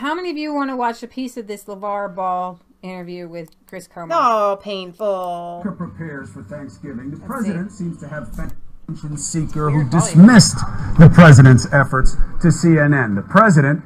how many of you want to watch a piece of this LaVar Ball interview with Chris Cuomo? Oh, painful. Prepares for Thanksgiving. The president seems to have attention seeker who dismissed the president's efforts to CNN. The president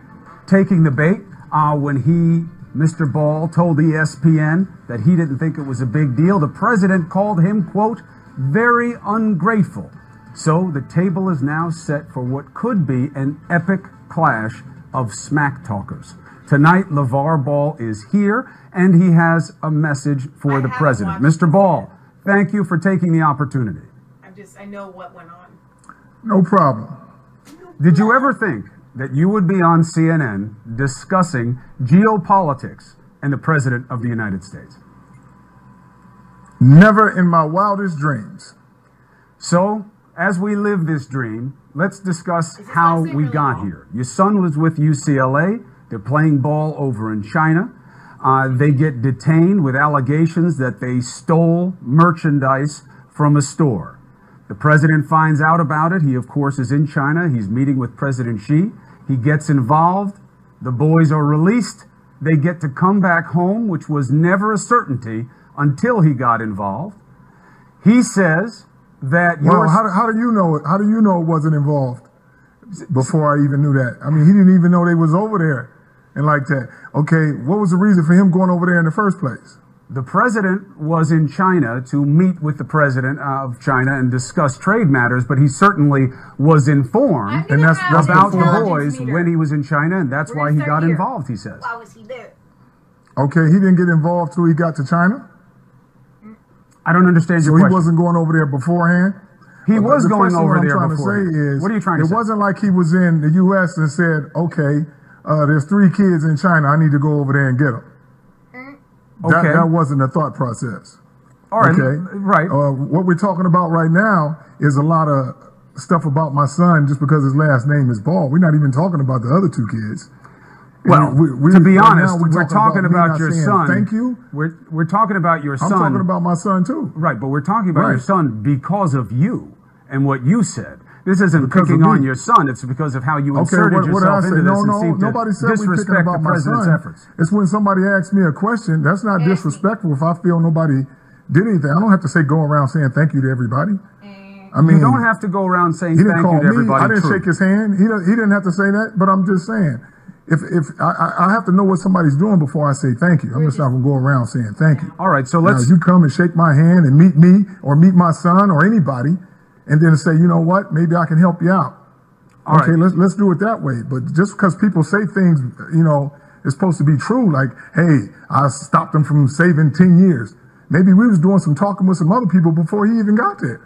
taking the bait when Mr. Ball, told ESPN that he didn't think it was a big deal. The president called him, quote, very ungrateful. So the table is now set for what could be an epic clash of smack talkers. Tonight, LaVar Ball is here, and he has a message for the president. Mr. Ball, thank you for taking the opportunity. I know what went on. No problem. Did you ever think that you would be on CNN discussing geopolitics and the President of the United States? Never in my wildest dreams. So, as we live this dream, let's discuss how we got here. Your son was with UCLA. They're playing ball over in China. They get detained with allegations that they stole merchandise from a store. The president finds out about it. He, of course, is in China. He's meeting with President Xi. He gets involved. The boys are released. They get to come back home, which was never a certainty until he got involved. He says that... Well, how do you know it? How do you know it wasn't involved before I even knew that? I mean, he didn't even know they was over there and like that. Okay, what was the reason for him going over there in the first place? The president was in China to meet with the president of China and discuss trade matters, but he certainly was informed about the boys when he was in China, and that's why he got involved, he says. Why was he there? Okay, he didn't get involved till he got to China? I don't understand your question. So he wasn't going over there beforehand? He was going over there before. What are you trying to say? It wasn't like he was in the U.S. and said, okay, there's 3 kids in China, I need to go over there and get them. Okay. That wasn't a thought process. All right. Okay. Right. What we're talking about right now is a lot of stuff about my son just because his last name is Ball. We're not even talking about the other 2 kids. Well, to be honest, we're talking about your son. Thank you. We're talking about your son. I'm talking about my son too. Right, but we're talking about your son because of you and what you said. This isn't picking on your son. It's because of how you inserted yourself into this and seemed to disrespect the president's efforts. It's when somebody asks me a question. That's not disrespectful if I feel nobody did anything. I don't have to go around saying thank you to everybody. I mean, you don't have to go around saying thank you to everybody. I didn't shake his hand. He didn't have to say that, but I'm just saying. If I have to know what somebody's doing before I say thank you. I'm just not going to go around saying thank you. All right, so let's... Now, you come and shake my hand and meet me or meet my son or anybody and then say, you know what, maybe I can help you out. Okay, let's do it that way. But just because people say things, you know, it's supposed to be true, like, hey, I stopped them from saving 10 years. Maybe we was doing some talking with some other people before he even got there.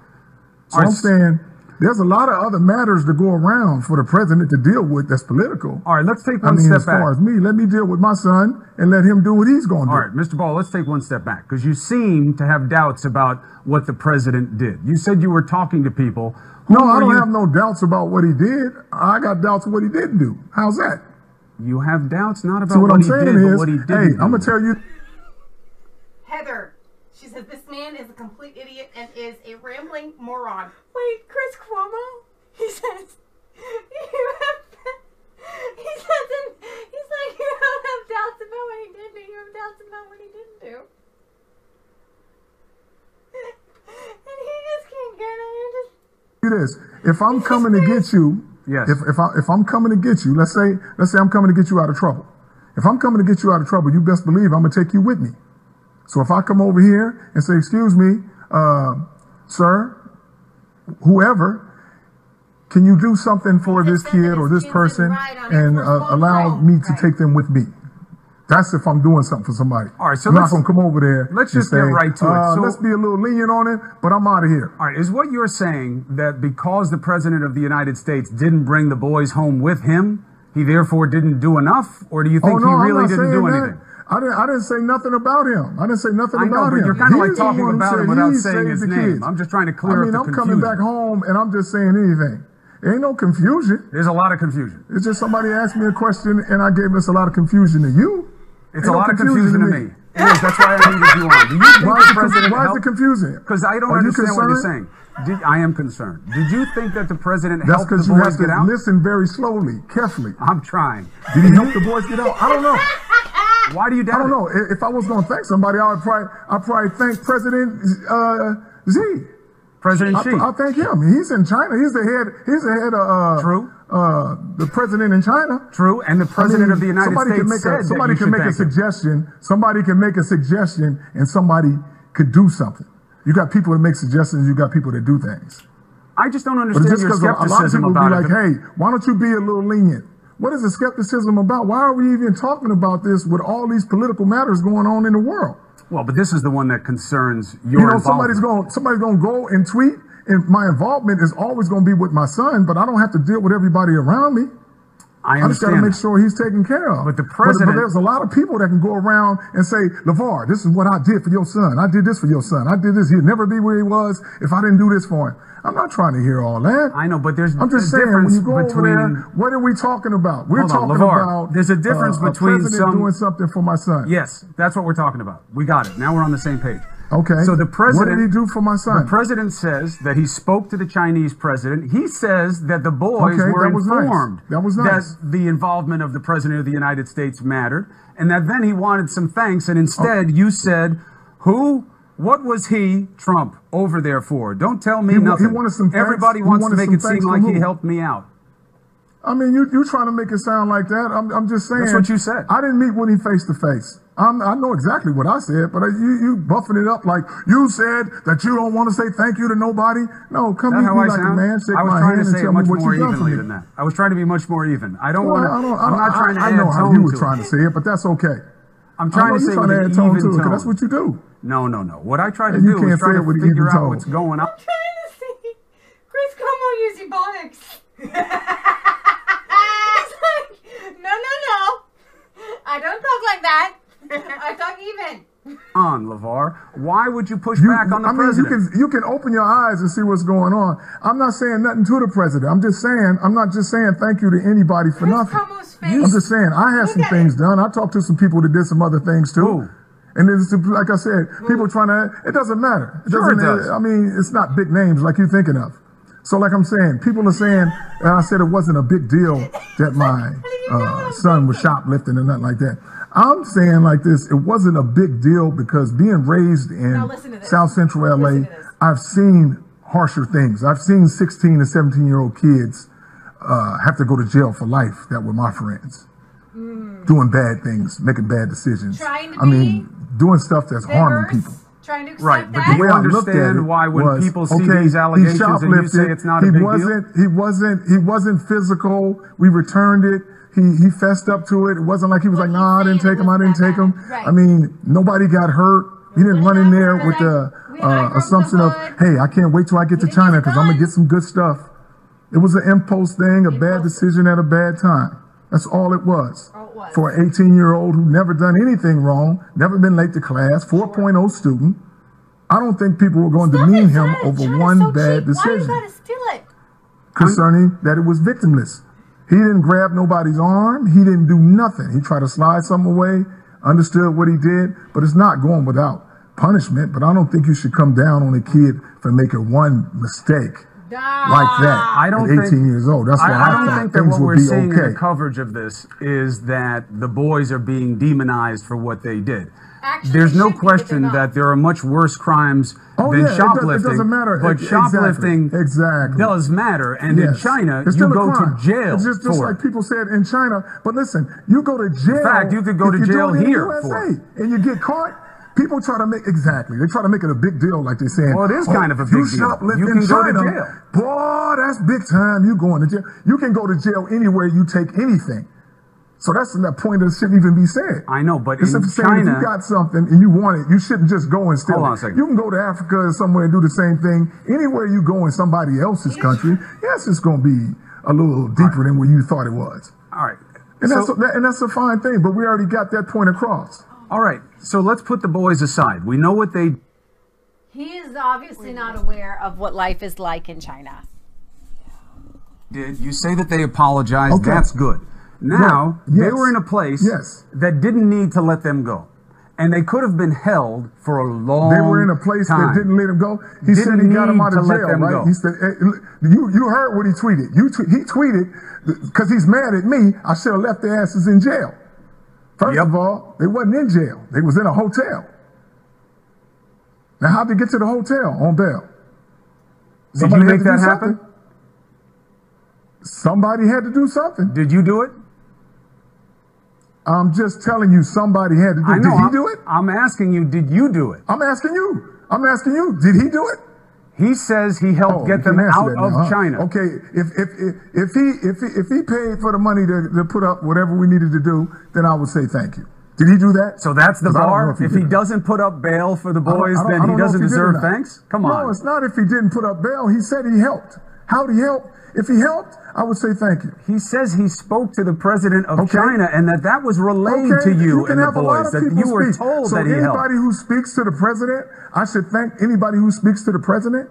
So I'm saying... There's a lot of other matters to go around for the president to deal with that's political. All right, let's take one step back. As far as me, let me deal with my son and let him do what he's going to do. All right, Mr. Ball, let's take one step back because you seem to have doubts about what the president did. You said you were talking to people. No, I don't have no doubts about what he did. I got doubts of what he didn't do. How's that? You have doubts not about what he did, but what he didn't do. Hey, I'm going to tell you. Heather. She says, this man is a complete idiot and is a rambling moron. Wait, Chris Cuomo? He says, he's like, you don't have doubts about what he did do. You have doubts about what he didn't do. And he just can't get it. Do this. If I'm coming to get you, if I'm coming to get you, let's say I'm coming to get you out of trouble. If I'm coming to get you out of trouble, you best believe I'm going to take you with me. So if I come over here and say, excuse me, sir, whoever, can you do something for this kid or this person and allow me to take them with me? That's if I'm doing something for somebody. All right, so I'm not going to come over there. Let's just get right to it. So let's be a little lenient on it, but I'm out of here. All right, is what you're saying that because the president of the United States didn't bring the boys home with him, he therefore didn't do enough? Or do you think he really didn't do anything? I didn't say nothing about him. I didn't say nothing about him. You're kind of like talking about him without saying his name. I'm just trying to clear up the confusion. I'm coming back home and I'm just saying anything. There ain't no confusion. There's a lot of confusion. It's just somebody asked me a question and I gave us a lot of confusion to you. It's a lot of confusion to me. Liz, that's why I needed you on. Do you think the president why is it confusing? Because I don't understand what you're saying. I am concerned. Did you think that the president helped the boys get out? That's because you have to listen very slowly, carefully. I'm trying. Did he help the boys get out? I don't know. Why do you doubt I don't know. If I was going to thank somebody, I'd probably thank President Xi. President Xi. I'll thank him. He's in China. He's the head of True. The president in China. True. And the president of the United States said somebody can make a suggestion. Somebody can make a suggestion, and somebody could do something. You got people that make suggestions. You got people that do things. I just don't understand your skepticism a lot of people about be like, hey, why don't you be a little lenient? What is the skepticism about? Why are we even talking about this with all these political matters going on in the world? Well, but this is the one that concerns your involvement. Somebody's going to go and tweet, and my involvement is always going to be with my son, but I don't have to deal with everybody around me. I just got to make sure he's taken care of. But the president... But there's a lot of people that can go around and say, LaVar, this is what I did for your son. I did this for your son. I did this. He'd never be where he was if I didn't do this for him. I'm not trying to hear all that. I know, but I'm just saying, when you go over there, what are we talking about? We're talking about there's a difference between doing something for my son. Yes, that's what we're talking about. We got it. Now we're on the same page. Okay. So the president, what did he do for my son? The president says that he spoke to the Chinese president. He says that the boys were informed that the involvement of the president of the United States mattered, and that then he wanted some thanks, and instead you said, who? What was he, Trump, over there for? Don't tell me nothing. He wanted some thanks. Everybody wants to make it seem like he helped me out. I mean, you're trying to make it sound like that. I'm just saying. That's what you said. I didn't meet Woody face to face. I know exactly what I said, but you buffing it up like you said that you don't want to say thank you to nobody. No, come meet me like a man, shake my hand, and tell me what you done for me. I was trying to be much more even. I don't want to. I'm not trying to. I know how you were trying to say it, but that's okay. I'm trying to say with an even tone too, because that's what you do. No. What I try to do is try to figure out what's going on. I'm trying to see Chris Cuomo use ebonics. He's like, no. I don't talk like that. I talk even. On LaVar, why would you push back on the president? You can open your eyes and see what's going on. I'm not saying nothing to the president. I'm not just saying thank you to anybody for nothing. I'm just saying I had some things done. I talked to some people that did some other things too. Ooh. And it's, like I said, people trying to, it doesn't matter. It does. I mean, it's not big names like you're thinking of. So like I'm saying, people are saying, and I said it wasn't a big deal that my son was shoplifting or nothing like that. I'm saying like this, it wasn't a big deal because being raised in South Central LA, I've seen harsher things. I've seen 16 and 17-year-old kids have to go to jail for life that were my friends. Doing bad things, making bad decisions. Doing stuff that's harming people. Trying to right, but do you understand why when people see these allegations and you say it's not a big deal? He wasn't physical. We returned it. He fessed up to it. It wasn't like he was like, nah, I didn't take him. Right. I mean, nobody got hurt. He didn't run in there with the assumption of, hey, I can't wait till I get to China because I'm going to get some good stuff. It was an impulse thing, a bad decision at a bad time. That's all it was. For an 18-year-old who never done anything wrong, never been late to class, 4.0 student, I don't think people were going to demean him over one bad decision. Why you gotta steal it? Concerning that it was victimless. He didn't grab nobody's arm. He didn't do nothing. He tried to slide something away, understood what he did, but it's not going without punishment. But I don't think you should come down on a kid for making one mistake like that. I don't at 18 years old. That's why I don't think that what we're seeing in the coverage of this is that the boys are being demonized for what they did. Actually, there's no question that there are much worse crimes than shoplifting. It doesn't matter. But shoplifting does matter. And in China, you go to jail. It's just like people said in China. But listen, you go to jail. In fact, you could go to jail here for it. And you get caught. People try to make they try to make it a big deal, like they're saying. Well, it is kind of a big deal. You can go to jail. Boy, that's big time. You going to jail. You can go to jail anywhere you take anything. So that's the point that shouldn't even be said. I know, but in China, if you got something and you want it, you shouldn't just go and steal it. Hold on a second. You can go to Africa or somewhere and do the same thing. Anywhere you go in somebody else's country, yes, it's going to be a little deeper than where you thought it was. All right. And that's a fine thing, but we already got that point across. All right, so let's put the boys aside. We know what they... He is obviously not aware of what life is like in China. You say that they apologized. Okay. That's good. Now, they were in a place that didn't need to let them go. And they could have been held for a long time. They were in a place that didn't let him go. He said he got him out of jail, right? He said, you heard what he tweeted. He tweeted, because he's mad at me, I should have left their asses in jail. First of all, they wasn't in jail. They was in a hotel. Now, how'd they get to the hotel on bail? Did you make that happen? Somebody had to do something. Did you do it? I'm just telling you, somebody had to do it. Did he do it? I'm asking you, did you do it? I'm asking you. I'm asking you, did he do it? He says he helped get them out of China. Okay, if he paid for the money to put up whatever we needed to do, then I would say thank you. Did he do that? So that's the bar? If he doesn't put up bail for the boys, then he doesn't deserve thanks? Come on. No, it's not if he didn't put up bail. He said he helped. How'd he help? If he helped, I would say thank you. He says he spoke to the president of China and that was relayed to you and the boys, that you were told that he helped. So anybody who speaks to the president, I should thank anybody who speaks to the president?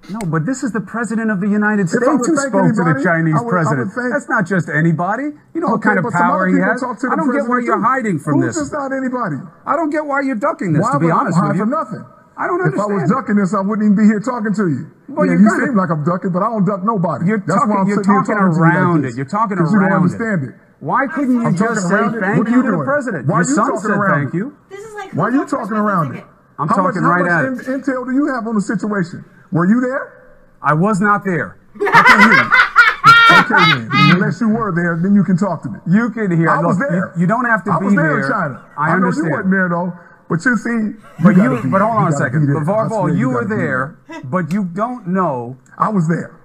No, but this is the president of the United States who spoke to the Chinese president. That's not just anybody. You know what kind of power he has? I don't get why you're hiding from this. Who's just not anybody? I don't get why you're ducking this, to be honest with you. For nothing. I don't understand. If I was ducking this, I wouldn't even be here talking to you. Well, you seem like I'm ducking, but I don't duck nobody. You're talking around it. You're talking around it. You don't understand it. Why couldn't you just say thank you to the president? Your son said thank you. Why are you talking around it? I'm talking right at it. How much intel do you have on the situation? Were you there? I was not there. I can hear you. Okay, then. Unless you were there, then you can talk to me. You can hear. I was there. You don't have to be there. I was there in China. I understand. know you weren't there, though. But you see, but hold on a second. LaVar Ball, you were there, but you don't know. I was there.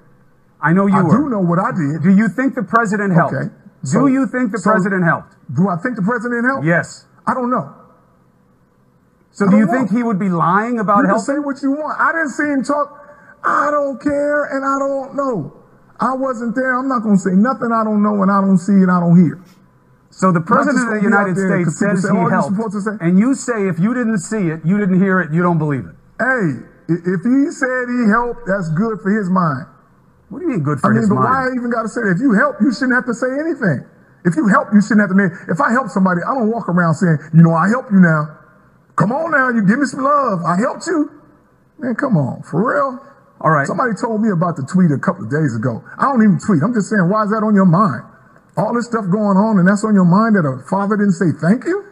I know you were. I do know what I did. Do you think the president helped? Okay. Do you think the president helped? Do I think the president helped? Yes. I don't know. So do you think he would be lying about helping? You can say what you want. I didn't see him talk. I don't care and I don't know. I wasn't there. I'm not going to say nothing I don't know and I don't see and I don't hear. So the president of the United States says he helped, and you say if you didn't see it, you didn't hear it, you don't believe it. Hey, if he said he helped, that's good for his mind. What do you mean good for his mind? But why I even got to say that? If you help, you shouldn't have to say anything. If you help, you shouldn't have to name. If I help somebody, I don't walk around saying, I help you now. Come on now, you give me some love. I helped you. Man, come on, for real? All right. Somebody told me about the tweet a couple of days ago. I don't even tweet. I'm just saying, why is that on your mind? All this stuff going on, and that's on your mind that a father didn't say thank you?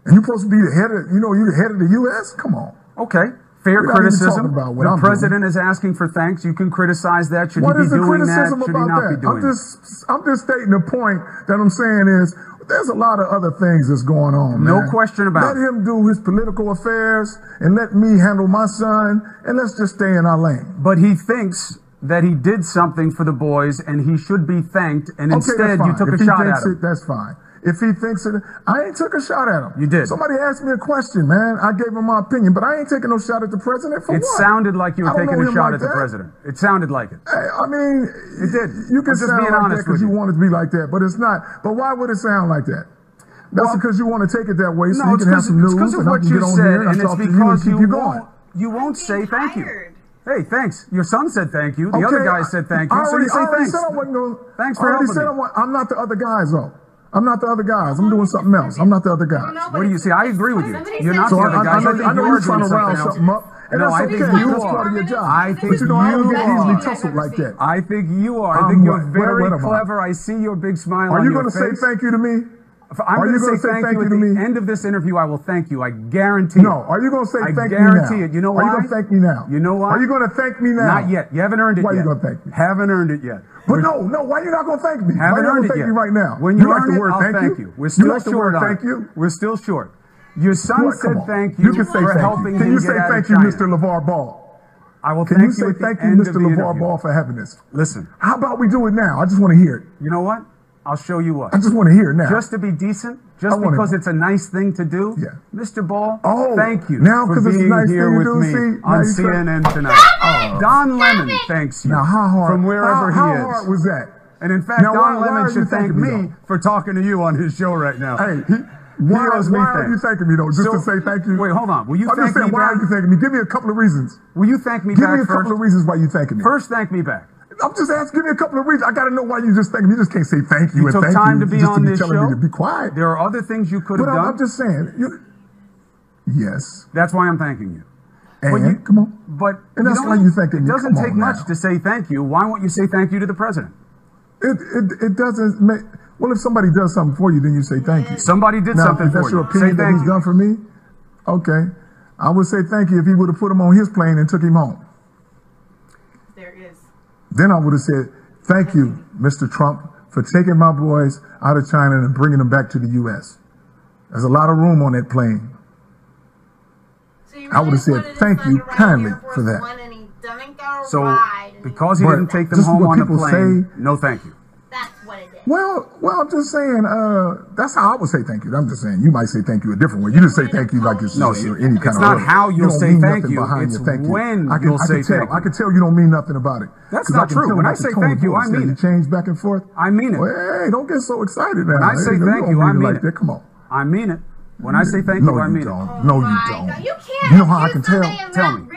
And you're supposed to be the head of, you're the head of the U.S.? Come on. Okay. Fair criticism. The president is asking for thanks. You can criticize that. Should he be doing that? Should he not be doing that? I'm just stating the point that I'm saying is, there's a lot of other things that's going on, man. No question about it. Let him do his political affairs and let me handle my son, and let's just stay in our lane. But he thinks that he did something for the boys and he should be thanked, and instead you took a shot at him. That's fine. If he thinks it, I ain't took a shot at him. You did. Somebody asked me a question, man. I gave him my opinion, but I ain't taking no shot at the president for what? It sounded like you were taking a shot at the president. It sounded like it. Hey, I mean, it did. You can sound like that because you want it to be like that, but it's not. But why would it sound like that? That's because you want to take it that way, so you can have some news. It's because of what you said, and it's because you won't say thank you. Hey, thanks. Your son said thank you. The other guy said thank you, so you say thanks. Thanks for helping me. I'm not the other guys, though. I'm not the other guys. I'm doing something else. I'm not the other guys. What do you see? I agree with you. You're not the other guys. I know you're trying to round something up. And that's okay. That's part of your job. I think you I don't get easily are. tussled like that. I think you are. I think you're very clever. I see your big smile on your face. Are you going to say thank you to me? I'm going to say thank you at the end of this interview. I will thank you. I guarantee it. No, are you going to say thank me now? I guarantee it. You know why? Are you going to thank me now? You know why? Are you going to thank me now? Not yet. You haven't earned it yet. Why are you going to thank me? Haven't earned it yet. But no, why are you not going to thank me? Haven't earned it yet. Why are you going to thank me right now? When you like earn the word it, I'll thank you. We're still short on it. We're still short. Your son said thank you for helping him get out of China. Can you say thank you, Mr. LaVar Ball? I will thank you at the end of the interview. Mr. LaVar Ball, for having this? Listen. How about we do it now? I just want to hear it. You know what? I'll show you what. I just want to hear it now. Just to be decent, just because it's a nice thing to do. Yeah. Mr. Ball, thank you now for being nice here with me on CNN tonight. Don Lemon thanks you now, how hard, from wherever he is. How hard was that? And in fact, Don Lemon should thank me for talking to you on his show right now. Hey, why are you thanking me, though? Just to say thank you? Wait, hold on. Will you thank me back? Why are you thanking me? Give me a couple of reasons. Will you thank me back first? Give me a couple of reasons why you thanking me. First, thank me back. I'm just asking. Give me a couple of reasons. I got to know why you just thanking me. You just can't say thank you. You took time to be on this show. Me to be quiet. There are other things you could have done. I'm just saying. Yes. That's why I'm thanking you. And come on. And that's why you thanking me. It doesn't take much to say thank you. Why won't you say thank you to the president? It doesn't make. Well, if somebody does something for you, then you say thank you. Somebody did something for you. That's your opinion that he's done for me. Okay, I would say thank you if he would have put him on his plane and took him home. There is. Then I would have said thank you, Mr. Trump, for taking my boys out of China and bringing them back to the U.S. There's a lot of room on that plane. So really I would have said thank you kindly for that. So because he didn't take them home on the plane, no thank you. That's what it is. Well, I'm just saying, that's how I would say thank you. I'm just saying, you might say thank you a different way. You just say thank you like it's any kind of. It's not how you'll say thank you. It's when you'll say thank you. I can tell you don't mean nothing about it. That's not true. When I say thank you, I mean it. Change back and forth. I mean it. Well, hey, don't get so excited now. When I say thank you, I mean it. Come on. I mean it. When I say thank you, I mean it. No, you don't. You can't. You know how I can tell? Tell me.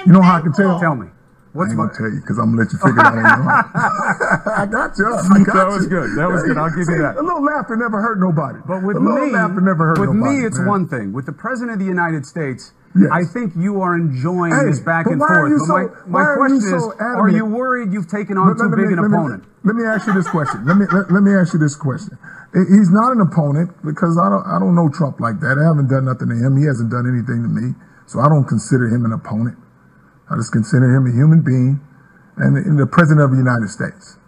You know how I can tell? Tell me. What's I ain't gonna tell you because I'm gonna let you figure it out on your own. I got you. That was good. That was good. I'll give you that. A little laughter never hurt nobody. But with me, it's one thing. With the President of the United States, yes. I think you are enjoying this back and forth. My question is, are you worried you've taken on too big an opponent? Let me ask you this question. Let me ask you this question. He's not an opponent because I don't know Trump like that. I haven't done nothing to him. He hasn't done anything to me. So I don't consider him an opponent. I just consider him a human being and the President of the United States.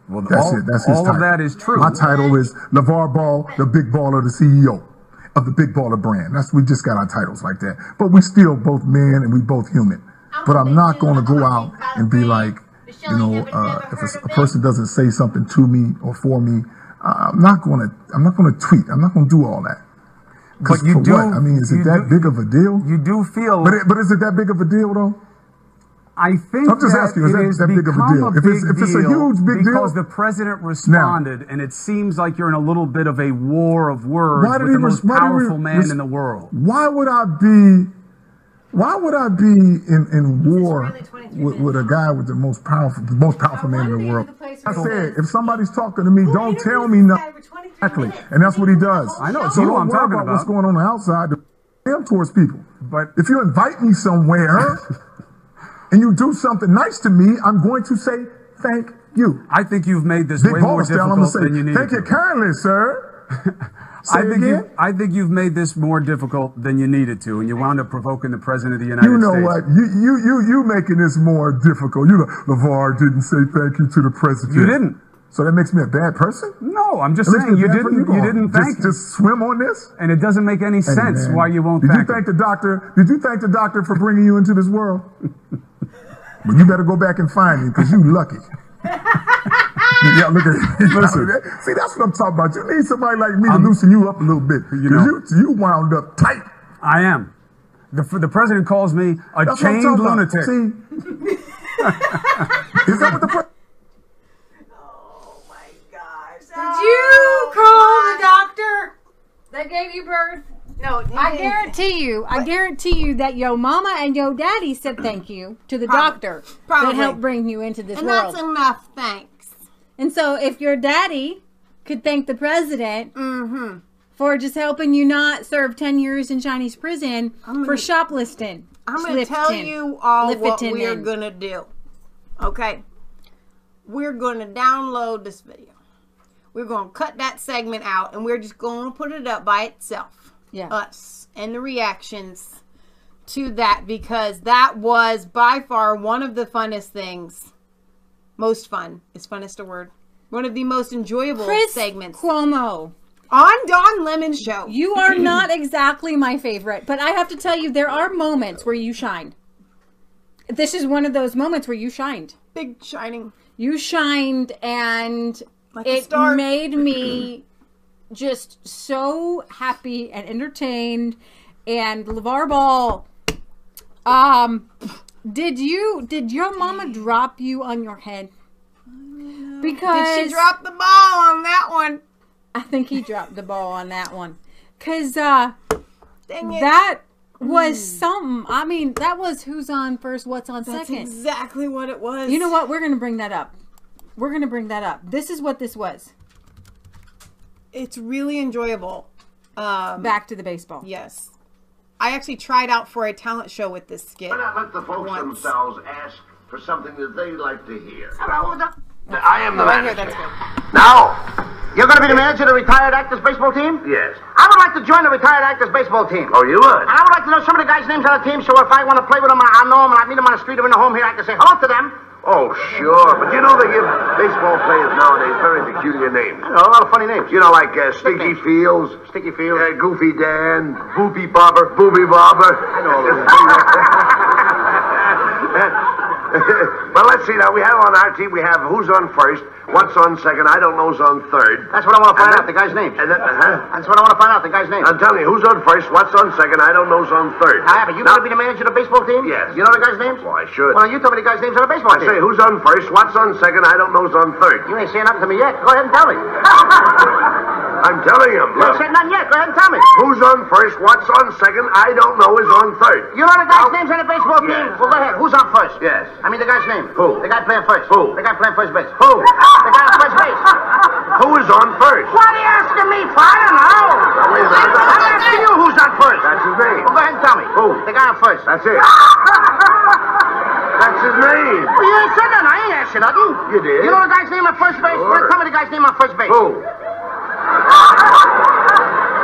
Well, that's it. That's his title. All of that is true. My title is LaVar Ball, the big baller, the CEO of the Big Baller brand. We just got our titles like that. But we still both men and we both human. But I'm not going to go out and be like, if a person doesn't say something to me or for me, I'm not going to tweet. I'm not going to do all that. But you do. What? I mean, is it that big of a deal? You do feel. But is it that big of a deal, though? I think I'm just asking, is that big of a deal? If it's a huge big deal, because the president responded, and it seems like you're in a little bit of a war of words with the most powerful man in the world. Why would I be in war with a guy with the most powerful man in the world? I said, if somebody's talking to me, don't tell me nothing. Exactly, and that's what he does. I know. So I'm talking about what's going on the outside. I'm towards people. But if you invite me somewhere. And you do something nice to me, I'm going to say thank you. I think you've made this way more difficult than you needed. Thank you kindly, sir. I think you've made this more difficult than you needed to, and you wound up provoking the President of the United States. You know what? You making this more difficult. LaVar didn't say thank you to the president. You didn't. So that makes me a bad person? No, I'm just saying you didn't thank him. Just swim on this? And it doesn't make any sense why you won't thank him. Did you thank the doctor for bringing you into this world? Well, you better go back and find me because you lucky. Yeah, look at listen. See, that's what I'm talking about. You need somebody like me to loosen you up a little bit. You wound up tight. I am. The president calls me a chained lunatic. See? Is that what the president? Oh my gosh. Did you call the doctor that gave you birth? No, I guarantee you that your mama and your daddy said thank you to the doctor that helped bring you into this world. And that's enough thanks. And so if your daddy could thank the president for just helping you not serve 10 years in Chinese prison for shoplifting. I'm going to tell you all what we're going to do. Okay? We're going to download this video. We're going to cut that segment out and we're just going to put it up by itself. Yeah. Us and the reactions to that, because that was by far one of the funnest things. Most fun. Is funnest a word? One of the most enjoyable segments. Cuomo. On Don Lemon's show. You are not exactly my favorite, but I have to tell you, there are moments where you shine. This is one of those moments where you shined. Big shining. You shined, and like it made me just so happy and entertained. And LaVar Ball, did your mama drop you on your head? Because did she drop the ball on that one? I think he dropped the ball on that one. Cause that was something. I mean, that was who's on first, what's on second. That's exactly what it was. You know what? We're gonna bring that up. This is what this was. It's really enjoyable. Back to the baseball. Yes. I actually tried out for a talent show with this skit. Why not let the folks themselves ask for something that they like to hear? I am the manager. That's good. Now, you're going to be the manager of the retired actors baseball team? Yes. I would like to join the retired actors baseball team. Oh, you would? And I would like to know some of the guys' names on the team, so if I want to play with them, I'll know them, and I meet them on the street or in the home here, I can say hello to them. Oh, sure. But you know they give baseball players nowadays very peculiar names. I know, a lot of funny names. You know, like Stinky Fields. Sticky Fields. Goofy Dan. Boopy Bobber. Booby Bobber. I know all those. But let's see now. We have on our team, we have who's on first, what's on second, I don't know's on third. That's what I want to find out, the guy's name. And then, That's what I want to find out, the guy's name. I'm telling you, who's on first, what's on second, I don't know's on third. Now, but you going to be the manager of the baseball team? Yes. You know the guy's names? Well, I should. Well, you tell me the guy's names on the baseball I team. say, who's on first, what's on second, I don't know's on third. You ain't saying nothing to me yet. Go ahead and tell me. I'm telling him. You ain't said nothing yet. Go ahead and tell me. Who's on first, what's on second, I don't know is on third. You know the guy's names on the baseball team? Yes. Well, go ahead. Who's on first? Yes. I mean the guy's name. Who? The guy playing first. Who? The guy playing first base. Who? The guy on first base. Who is on first? What are you asking me for? I don't know. Wait a minute. I'm asking you who's on first. That's his name. Well, go ahead and tell me. Who? The guy on first. That's it. That's his name. Well, you ain't said nothing. I ain't asked you nothing. You did. You know the guy's name on first base? Sure. Well, tell me the guy's name on first base. Who?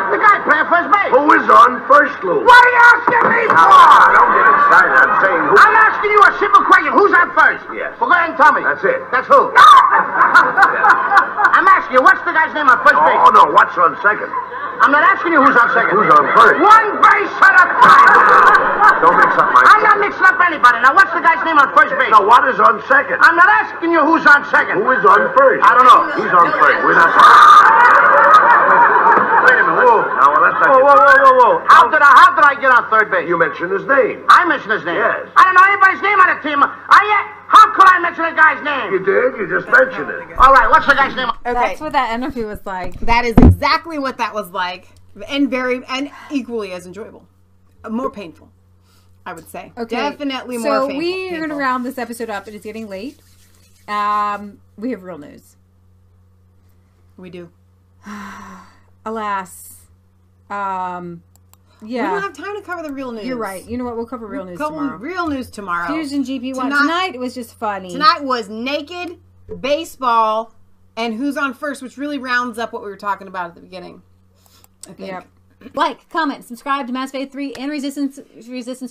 The guy playing first base. Who is on first, Lou? What are you asking me for? Don't get excited. I'm saying who. I'm asking you a simple question. Who's on first? Yes. Well, go ahead and tell me. That's it. That's who? I'm asking you, what's the guy's name on first base? Oh, no. What's on second? I'm not asking you who's on second. Who's on first? One base at a time. Don't mix up my... I'm not mixing up anybody. Now, what's the guy's name on first base? No, what is on second? I'm not asking you who's on second. Who is on first? I don't know. He's on first. We're not... Wait a minute. Whoa. No, well, that's not... Whoa. How did I get on third base? You mentioned his name. I mentioned his name. Yes. I don't know anybody's name on the team. How could I mention a guy's name? You did? You just mentioned it. All right, what's the guy's name? Okay. That's what that interview was like. That is exactly what that was like. And equally as enjoyable. More painful, I would say. Okay. Definitely more painful. So we are going to round this episode up. It is getting late. We have real news. We do. Alas. We Yeah. don't have time to cover the real news. You're right. You know what? We'll cover real news Cover tomorrow. real news tomorrow. Fusion GP1. Tonight it was just funny. Tonight was naked, baseball, and who's on first, which really rounds up what we were talking about at the beginning. I think. Yep. Like, comment, subscribe to Mass Faith 3 and Resistance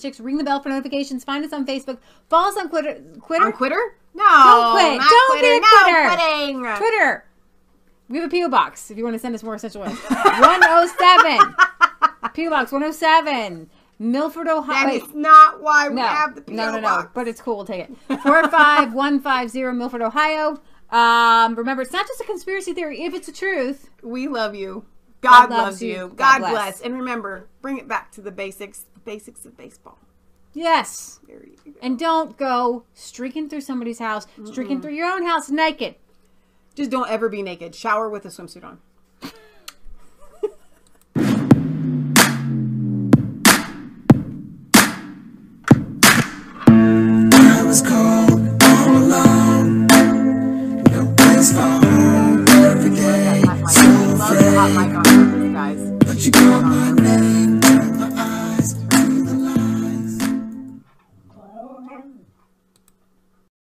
6. Ring the bell for notifications. Find us on Facebook. Follow us on Twitter. On Twitter? No. Don't quit. Not Don't Twitter. be a quitter. No quitting. Twitter. We have a P.O. Box if you want to send us more essential oils. 107. P.O. Box 107. Milford, Ohio. That is not why we have the P.O. box. No. But it's cool. We'll take it. 45150 Milford, Ohio. Remember, it's not just a conspiracy theory. If it's the truth. We love you. God loves you. you. God God bless. bless. And remember, bring it back to the basics of baseball. Yes. There you go. And don't go streaking through somebody's house, streaking through your own house naked. Just don't ever be naked. Shower with a swimsuit on. I was cold all alone. No place for home every day. So afraid, Hot mic on, guys. but you caught my